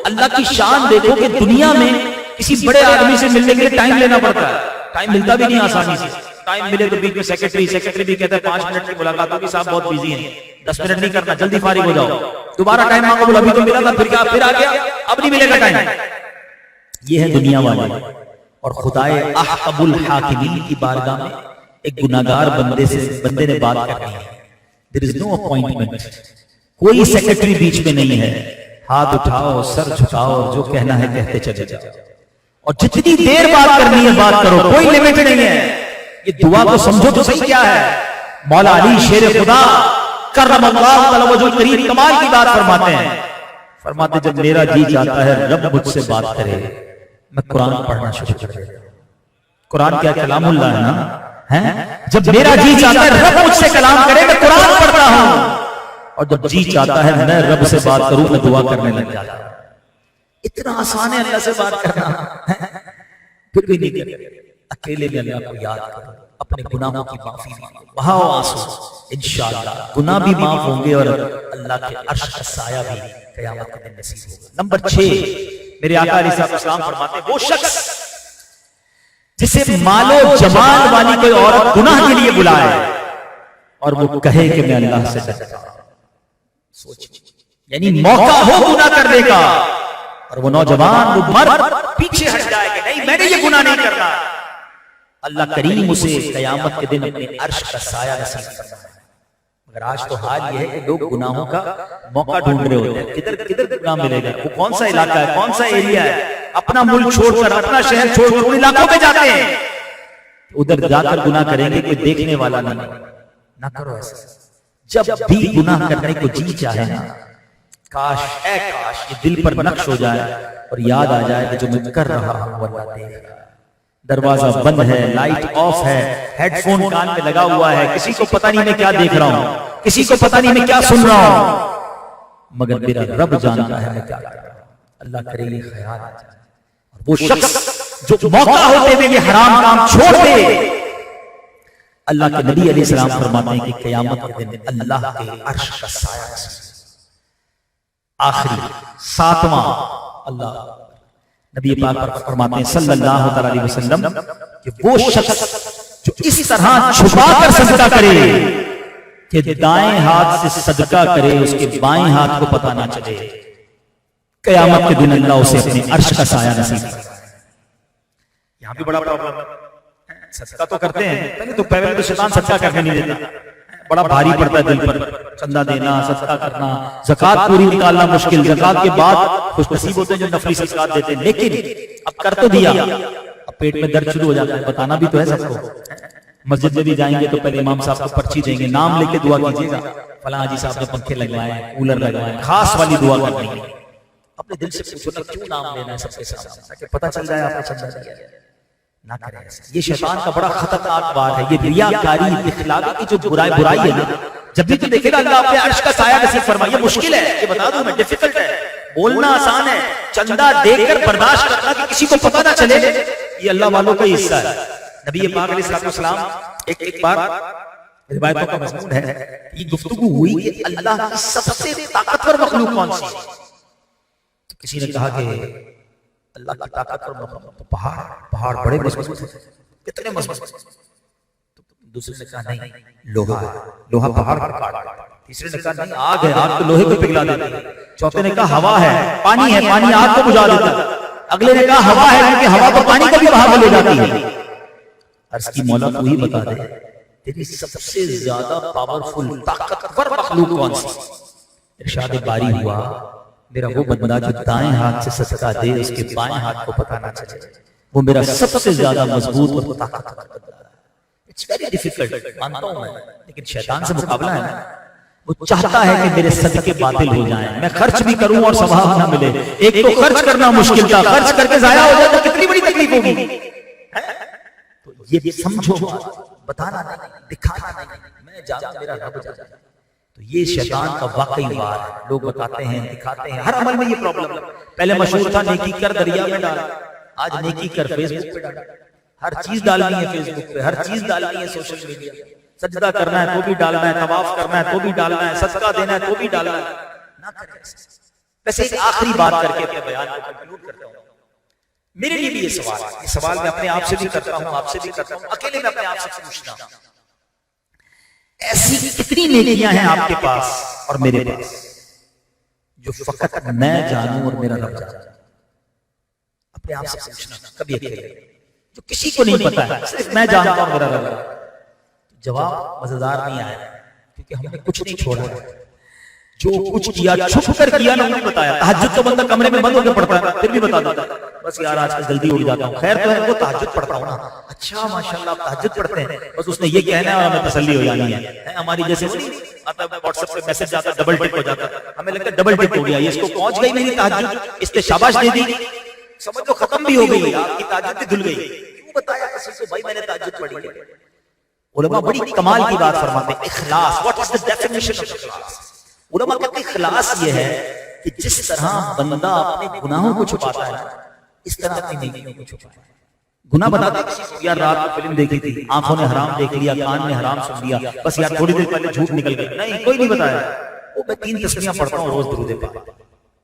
اللہ کی شان دیکھو کہ دنیا میں کسی بڑے آدمی سے ملنے کے لیے ٹائم لینا پڑتا ہے. ٹائم ملتا بھی نہیں آسانی سے. ٹائم ملے تو بیچ میں سیکرٹری بھی کہتا ہے 5 منٹ کی ملاقات ہوگی، صاحب بہت بیزی ہیں، 10 منٹ نہیں کرنا، جلدی فارغ ہو جاؤ. دوبارہ ٹائم مانگو، بولو ابھی تو ملا تھا، پھر کیا پھر آ گیا، اب نہیں ملے گا ٹائم. یہ ہے دنیا والے. اور خدائے احکم الحاکمین کی بارگاہ میں ایک گناہگار بندے نے بات کرنی ہے. there is no appointment. کوئی سیکرٹری بیچ میں نہیں ہے. ہاتھ اٹھاؤ، سر جھکاؤ اور جو کہنا ہے کہتے چلے جاؤ، اور جتنی دیر بات کرنی ہے بات کرو، کوئی لیمٹ نہیں ہے. یہ دعا کو سمجھو تو صحیح کیا ہے. مولا علی شیر خدا کرم اللہ تعالی وجہ کریم کمال کی بات فرماتے ہیں. فرماتے جب میرا جی چاہتا ہے رب مجھ سے بات کرے، میں قرآن پڑھنا شروع کر دیتا ہوں. قرآن کیا کلام اللہ ہے نا. جب میرا جی چاہتا ہے رب مجھ سے کلام کرے، میں قرآن پڑھتا ہوں. اور جب جی چاہتا ہے میں رب سے بات کروں، میں دعا کرنے لگ جاتا ہوں. اتنا آسان ہے اللہ سے بات کرنا. پھر بھی نہیں کرتے. اکیلے میں اللہ کو یاد کرو، اپنے گناہوں کی معافی مانگو، بہاؤ آنسو، انشاءاللہ گناہ بھی معاف ہوں گے اور اللہ کے عرش کا سایہ بھی قیامت کے دن نصیب ہوگا. نمبر 6 میرے آقا علیہ السلام فرماتے ہیں وہ شخص جسے مال و جمال والی کوئی عورت گناہ کے لیے بلائے اور وہ کہے کہ میں اللہ سے ڈرتا ہوں. یعنی موقع ہو گناہ کرنے کا اور وہ نوجوان وہ مرد پیچھے ہٹ جائے کہ نہیں میں نے یہ گناہ نہیں کرنا، اللہ کریم اسے قیامت کے دن اپنے عرش کا سایہ نصیب کرنا ہے. مگر آج تو حال یہ ہے کہ لوگ گناہوں کا موقع ڈھونڈ رہے ہوتے ہیں. کدھر گناہ ملے گا، وہ کون سا علاقہ ہے، کون سا ایریا ہے. اپنا ملک چھوڑ کر، اپنا شہر چھوڑ کر ان علاقوں پہ جاتے ہیں، ادھر جا کر گناہ کریں گے، کوئی دیکھنے والا نہیں. نہ کرو ایسا. جب بھی گناہ کرنے کو جی چاہے نا، کاش اے کاش یہ دل پر نقش ہو جائے اور یاد آ جائے کہ جو میں کر رہا ہوں وہ اللہ دیکھ رہا ہے. دروازہ بند ہے، لائٹ آف ہے، ہیڈ فون کان میں لگا ہوا ہے، کسی کو پتہ نہیں میں کیا دیکھ رہا ہوں، کسی کو پتہ نہیں میں کیا سن رہا ہوں، مگر میرا رب جانتا ہے میں کیا کر رہا ہوں. اللہ کرے یہ خیال آ جائے. اور وہ شخص جو موقع ہوتے ہوئے یہ حرام کام چھوڑ دے، اللہ کے نبی علیہ السلام فرماتے ہیں کہ قیامت کے دن اللہ کے عرش کا سایہ نصیب. آخری 7واں اللہ نبی پاک فرماتے ہیں صلی اللہ علیہ وسلم کہ وہ شخص جو اس طرح چھپا کر صدقہ کرے کہ دائیں ہاتھ سے صدقہ کرے اس کے بائیں ہاتھ کو پتہ نہ چلے، قیامت کے دن اللہ اسے اپنے عرش کا سایہ نصیب کرے. یہاں بھی بڑا پرابلم ہے. صدقہ تو کرتے ہیں، پہلے تو شیطان صدقہ کرنے نہیں دیتا، بڑا بھاری پڑتا ہے دل پر. چندہ دینا، صدقہ کرنا، زکات پوری نکالنا مشکل. زکات کے بعد خوش نصیب ہوتے ہیں جو نفلی صدقات دیتے ہیں، لیکن اب کر تو دیا، اب پیٹ میں درد شروع ہو جاتا ہے. بتانا بھی تو ہے سب کو. مسجد میں بھی جائیں گے تو پہلے امام صاحب کو پرچی دیں گے، نام لے کے دعا کیجیے گا، فلاں حاجی صاحب نے پنکھے لگوائے، کولر لگوائے، خاص والی دعا کرنی ہے. اپنے دل سے پوچھو نا کیوں نام لینا ہے سب کے سامنے، تاکہ پتہ چل جائے آپ نے چندہ دیا. نہ کریں ایسا. یہ شیطان کا بڑا خطرناک بات ہے. یہ ریاکاری، اخلاق کی جو برائی ہے نا، جب بھی تو دیکھے گا اللہ اپنے عرش کا سایہ نصیب فرمائے. یہ مشکل ہے، یہ بتا دوں میں، ڈیفیکلٹ ہے. بولنا آسان ہے، چندہ دے کر برداشت کرنا کہ کسی کو پتہ نہ چلے، یہ اللہ والوں کا ہی حصہ ہے. نبی پاک علیہ السلام ایک بار روایتوں کا مضمون ہے، یہ گفتگو ہوئی کہ اللہ کی سب سے طاقتور مخلوق کون سی ہے. کسی نے کہا کہ اللہ کی طاقتور مخلوق پہاڑ بڑے مضبوط ہیں. کتنے مضبوط؟ دوسرے نے کہا نہیں، لوہا پہاڑ کو کاٹ دیتا. تیسرے نے کہا نہیں، آگ ہے، آگ تو لوہے کو پگھلا دیتی ہے. چوتھے نے کہا ہوا ہے، پانی ہے، پانی آگ کو بجھا دیتا ہے. اگلے نے کہا ہوا ہے کیونکہ ہوا کو پانی کو بھی بہا لے جاتی ہے. عرض کی مولا تو ہی بتا دے تیری سب سے زیادہ پاورفل طاقتور مخلوق کون سی؟ ارشاد باری ہوا میرا وہ بندہ جو دائیں ہاتھ سے صدقہ دے اس کے بائیں ہاتھ کو پتہ نہ چلے، وہ میرا سب سے زیادہ مضبوط اور طاقتور بندہ ہے. اٹس ویری ڈیفیکلٹ، مانتا ہوں میں، لیکن شیطان سے مقابلہ ہے نا. وہ چاہتا ہے کہ میرے صدقے باطل ہو جائیں، میں خرچ بھی کروں اور ثواب نہ ملے. ایک تو خرچ کرنا مشکل تھا، خرچ کر کے ضائع ہو جائے تو کتنی بڑی تکلیف ہوگی. تو یہ سمجھو، بتانا نہیں، دکھانا نہیں، میں جانا میرا رب جانا. تو یہ شیطان کا واقعی وار ہے. لوگ بتاتے ہیں، دکھاتے ہیں، ہر عمل میں یہ پرابلم ہے. پہلے مشہور تھا نیکی کر دریا میں ڈال، آج نیکی کر فیس بک پہ ڈال. ہر چیز ڈالنی ہے فیس بک پہ، ہر چیز ڈالنی ہے سوشل میڈیا. سجدہ کرنا ہے تو بھی ڈالنا ہے، طواف کرنا ہے تو بھی ڈالنا ہے، صدقہ دینا ہے تو بھی ڈالنا ہے. نہ کریں. ویسے ایک آخری بات کر کے اپنے بیان کو کنکلوڈ کرتا ہوں. میرے لیے بھی یہ سوال ہے، یہ سوال میں اپنے آپ سے بھی کرتا ہوں، آپ سے بھی کرتا ہوں، اکیلے میں اپنے آپ سے پوچھتا ہوں. ایسی کتنی نیکیاں ہیں آپ کے پاس اور میرے پاس جو فقط میں جانوں اور میرا رب جانے؟ اپنے آپ سے پوچھنا کبھی اکیلے، جو کسی کو نہیں پتا ہے، صرف میں جانتا ہوں اور میرا رب جانے. جواب مزیدار نہیں آیا کیونکہ ہم نے کچھ نہیں چھوڑا. جو کچھ کیا چھپ کر کیا نا انہوں نے بتایا. تہجد تو بندہ کمرے میں بند ہو کے پڑھتا ہے پھر بھی بتا دیتا ہے بس یار آج کل جلدی اٹھ جاتا ہوں. خیر تو ہے وہ تہجد پڑھتا ہوں نا. اچھا ماشاءاللہ آپ تہجد پڑھتے ہیں، بس اس نے یہ کہنا ہے اور ہمیں تسلی ہو جانی ہے. ہماری جیسے وہ نہیں آتا واٹس ایپ پہ میسج آتا ہے ڈبل ٹک ہو جاتا ہے، ہمیں لگتا ہے ڈبل ٹک ہو گیا، اس کو پہنچ گئی میری تہجد، اس نے شاباش دے دی، سمجھ لو ختم بھی ہو گئی، آپ کی تہجد بھی دھل گئی. کیوں بتایا کسی کو بھائی میں نے تہجد پڑھی ہے؟ علماء بڑی کمال کی بات فرماتے ہیں، اخلاص. What is the definition of اخلاص؟ علماء کہتے ہیں اخلاص یہ ہے کہ جس طرح بندہ اپنے گناہوں کو چھپاتا ہے اس طرح اپنی نیکیوں کو چھپاتا ہے. گناہ بتاتے ہیں یار رات کو فلم دیکھی تھی، آنکھوں نے حرام دیکھ لیا، کان نے حرام سن لیا، بس یار تھوڑی دیر پہلے جھوٹ نکل گیا. نہیں، کوئی نہیں بتایا. وہ میں 3 تسبیحاں پڑھتا ہوں روز درود پاک،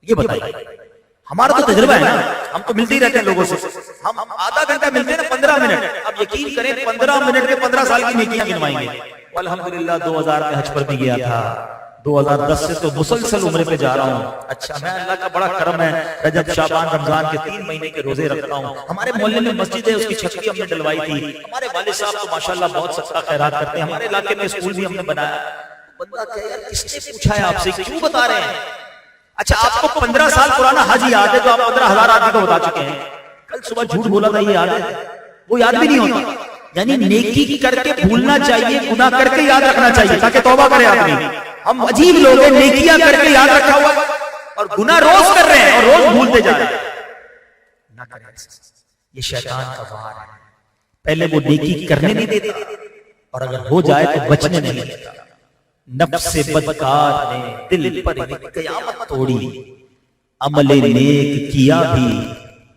یہ بتائیے. ہمارا تو تجربہ ہے نا، ہم تو ملتے ہی رہتے ہیں لوگوں سے. ہم آدھا گھنٹہ ملتے ہیں نا 15 منٹ. اب یقین کریں 15 منٹ کے 15 سال کی نیکیاں گنوائیں گے. الحمدللہ 2000 میں حج پر بھی گیا تھا، 2010 سے تو مسلسل عمرے پہ جا رہا ہوں. اچھا میں اللہ کا بڑا کرم ہے، رجب شعبان رمضان کے 3 مہینے کے روزے رکھتا ہوں. ہمارے محلے میں مسجد ہے، اس کی چھت بھی ہم نے ڈلوائی تھی. ہمارے والد صاحب تو ماشاءاللہ بہت صدقہ خیرات کرتے ہیں. ہمارے علاقے میں اسکول بھی ہم نے بنایا. بندہ کہے یار کس نے پوچھا ہے آپ سے، کیوں بتا رہے ہیں؟ اچھا آپ کو 15 سال پرانا حج یاد ہے جو آپ 15,000 آدمی کو بتا چکے ہیں. کل صبح جھوٹ بولا تھا یہ یاد ہے؟ وہ یاد بھی نہیں ہوتا. یعنی نیکی کر کے بھولنا چاہیے، گناہ کر کے یاد رکھنا چاہیے تاکہ توبہ کرے آدمی. ہم عجیب لوگ ہیں، نیکیاں کر کے یاد رکھا ہوا اور گناہ روز کر رہے ہیں اور روز بھولتے جا رہے ہیں. نہ کریں، یہ شیطان کا وار ہے. پہلے وہ نیکی کرنے نہیں دیتا اور اگر ہو جائے تو بچنے نہیں دیتا. نفس بدکار نے دل پر قیامت توڑی، عمل نیک کیا بھی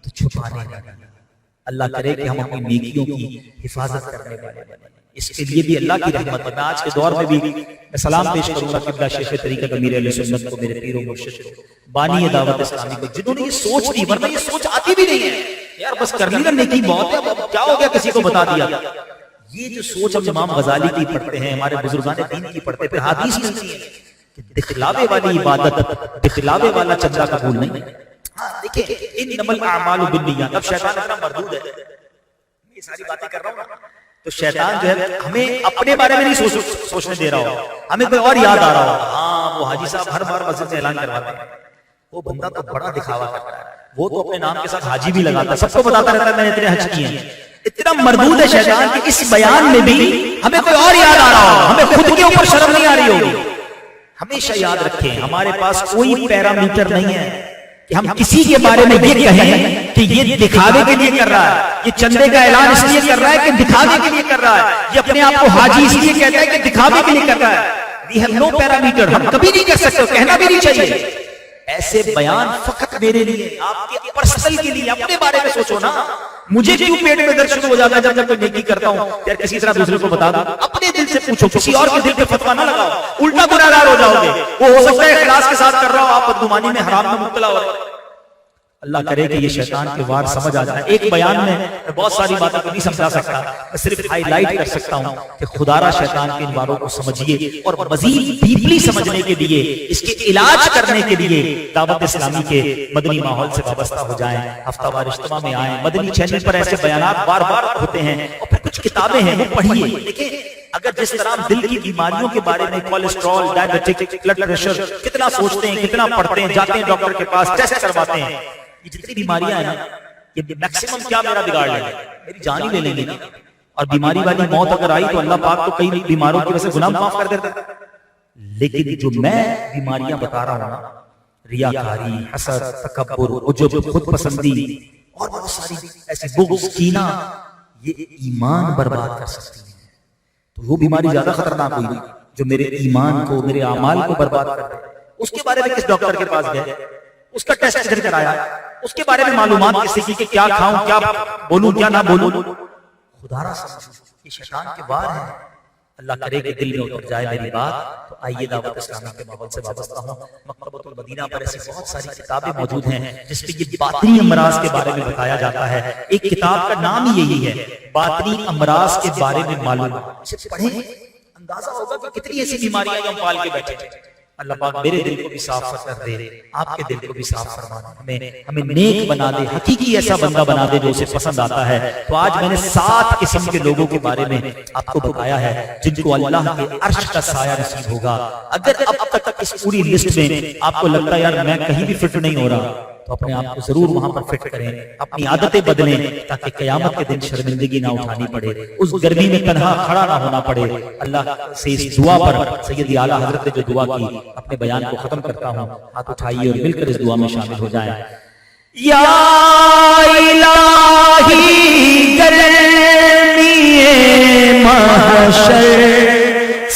تو چھپانے نہ دیا. اللہ کرے کہ ہم اپنی نیکیوں کی حفاظت کرنے والے بنیں. اس کے لیے بھی اللہ کی رحمت ہے. میں آج کے دور میں بھی میں سلام پیش کروں گا قبلہ شیخ طریقت امیر اہل سنت کو، میرے پیر و مرشد کو، بانی دعوت اسلامی کو، جنہوں نے یہ سوچ دی، ورنہ یہ سوچ آتی بھی نہیں ہے. یار بس کر لی نا نیکی بہت ہے، اب کیا ہو گیا کسی کو بتا دیا. یہ جو سوچ ہم امام غزالی کی پڑھتے ہیں، ہمارے بزرگان دین کی پڑھتے ہیں، پھر حدیث ملتی ہے کہ دکھلاوے والی عبادت، دکھلاوے والا چندہ قبول نہیں. دیکھیں انما الاعمال بالنیات. اب شیطان اتنا مردود ہے، یہ ساری باتیں کر رہا ہوں تو شیطان جو ہے ہمیں اپنے بارے میں نہیں سوچنے دے رہا ہو، ہمیں کوئی اور یاد آ رہا ہو. ہاں وہ حاجی صاحب ہر بار مسجد سے اعلان کرواتے ہیں، وہ بندہ تو بڑا دکھاوا کرتا ہے، وہ تو اپنے نام کے ساتھ حاجی بھی لگاتا ہے، سب کو بتاتا رہتا ہے میں نے اتنے حج کیے ہیں. اتنا مردود ہے شیطان کہ اس بیان میں بھی ہمیں کوئی اور یاد آ رہا ہو، ہمیں خود کے اوپر شرم نہیں آ رہی ہوگی. ہمیشہ یاد رکھیں ہمارے پاس کوئی پیرامیٹر نہیں ہے کہ ہم کسی کے بارے میں یہ کہیں کہ یہ دکھاوے کے لیے کر رہا ہے، یہ چندے کا اعلان اس لیے کر رہا ہے کہ دکھاوے کے لیے کر رہا ہے، یہ اپنے آپ کو حاجی اس لیے کہتا ہے کہ دکھاوے کے لیے کر رہا ہے. We have no parameter. ہم کبھی نہیں کر سکتے، کہنا بھی نہیں چاہیے. ایسے بیان فقط میرے لیے، آپ کے پرسنل کے لیے. اپنے بارے میں سوچو نا، مجھے کیوں پیٹ میں درد شروع ہو جاتا ہے جب میں کوئی نیکی کرتا ہوں؟ یار کسی طرح دوسرے کو بتا دو. اپنے دل سے پوچھو، کسی اور کے دل پہ فتوا نہ لگاؤ، الٹا گناہگار ہو جاؤ گے. وہ ہو سکتا ہے اخلاص کے ساتھ کر رہا ہو، آپ بدگمانی میں حرام میں مبتلا ہو رہے ہیں. اللہ کرے کہ یہ شیطان کے وار سمجھ آ جائے. ایک بیان میں بہت ساری باتیں کو نہیں سمجھا سکتا، میں صرف ہائی لائٹ کر سکتا ہوں کہ خدا را شیطان کے ان واروں کو سمجھیے اور مزید ڈیپلی سمجھنے کے لیے، اس کے علاج کرنے کے لیے دعوت اسلامی کے مدنی ماحول سے وابستہ ہو جائیں، ہفتہ وار اجتماع میں آئیں. مدنی چینل پر ایسے بیانات بار بار ہوتے ہیں اور پھر کچھ کتابیں ہیں وہ پڑھیے. دیکھیں اگر جس طرح دل کی بیماریوں کے بارے میں کولیسٹرول، ڈائبٹک، بلڈ پریشر کتنا سوچتے ہیں، کتنا پڑھتے ہیں، جاتے ہیں ڈاکٹر کے پاس، ٹیسٹ کرواتے ہیں، یہ جتنی بیماریاں ہیں نا یہ میکسیمم کیا میرا بگاڑ لیں گے، میری جان ہی لے لیں گے. اور بیماری والی موت اگر آئی تو اللہ پاک تو کئی بیماروں کی وجہ سے گناہ معاف کر دیتا ہے. لیکن جو میں بیماریاں بتا رہا ہوں نا، ریاکاری، حسد، تکبر، عجب، خود پسندی اور بہت ساری ایسی بغض، کینہ، یہ ایمان برباد کر سکتی ہیں. تو وہ بیماری زیادہ خطرناک ہوئی. جو میرے ایمان کو میرے اعمال کو برباد کر دے، اس کے بارے میں کس ڈاکٹر کے پاس گئے، اس کا ٹیسٹ کدھر کرایا، اس کے بارے میں معلومات کس سے کی کہ کیا کھاؤں، کیا بولوں، کیا نہ بولوں، خدا را سمجھو یہ شیطان کے وار ہیں۔ اللہ کرے کہ دل میں اتر جائے میری بات، تو آئیے دعوت اسلامی کے ماحول سے وابستہ ہوں۔ مکتبۃ المدینہ پر ایسی بہت ساری کتابیں موجود ہیں جس میں یہ باطنی امراض کے بارے میں بتایا جاتا ہے۔ ایک کتاب کا نام ہی یہی ہے، باطنی امراض کے بارے میں معلومات۔ اسے پڑھیں، اندازہ ہوگا کہ کتنی ایسی بیماریاں ہم پال کے بیٹھے ہیں۔ اللہ پاک میرے دل کو بھی صاف کر دے، آپ کے دل کو بھی صاف فرما دے، ہمیں نیک بنا دے، حقیقی ایسا بندہ بنا دے جو اسے پسند آتا ہے۔ تو آج میں نے 7 قسم کے لوگوں کے بارے میں آپ کو بتایا ہے جن کو اللہ کے عرش کا سایہ نصیب ہوگا۔ اگر اب تک اس پوری لسٹ میں آپ کو لگتا ہے یار میں کہیں بھی فٹ نہیں ہو رہا، تو اپنے آپ کو ضرور وہاں پر فٹ کریں، اپنی عادتیں بدلیں تاکہ قیامت کے دن شرمندگی نہ اٹھانی پڑے، اس گرمی میں تنہا کھڑا نہ ہونا پڑے۔ اللہ سے اس دعا پر سید اعلیٰ حضرت نے جو دعا کی، اپنے بیان کو ختم کرتا ہوں، ہاتھ اٹھائیے اور مل کر اس دعا میں شامل ہو جائیں۔ یا الہی گرمی محشر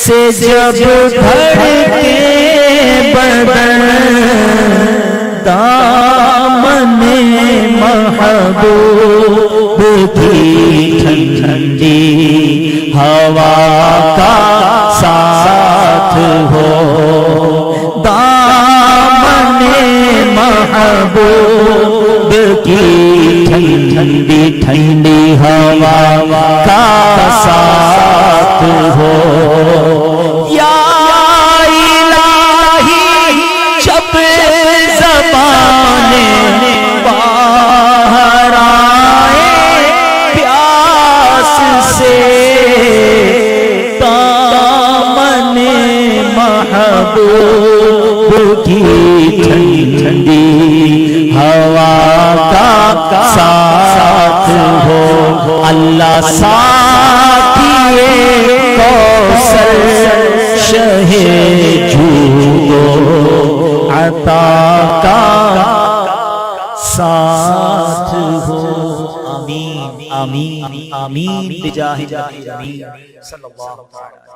سے جب دھڑکے بدن، دامن محبوب کی ٹھنڈی ہوا کا ساتھ ہو، دامن محبوب کی ٹھنڈی ٹھنڈی ہوا کا ساتھ ہو۔ یا باہر آئے پیاس سے، دامن محبوب کی ٹھنڈی ہوا کا ساتھ ہو۔ اللہ ساتھیے کوثر شہ جود عطا کا ساتھ ہو۔ آمین آمین آمین بجاہ نبی صلی اللہ علیہ وسلم۔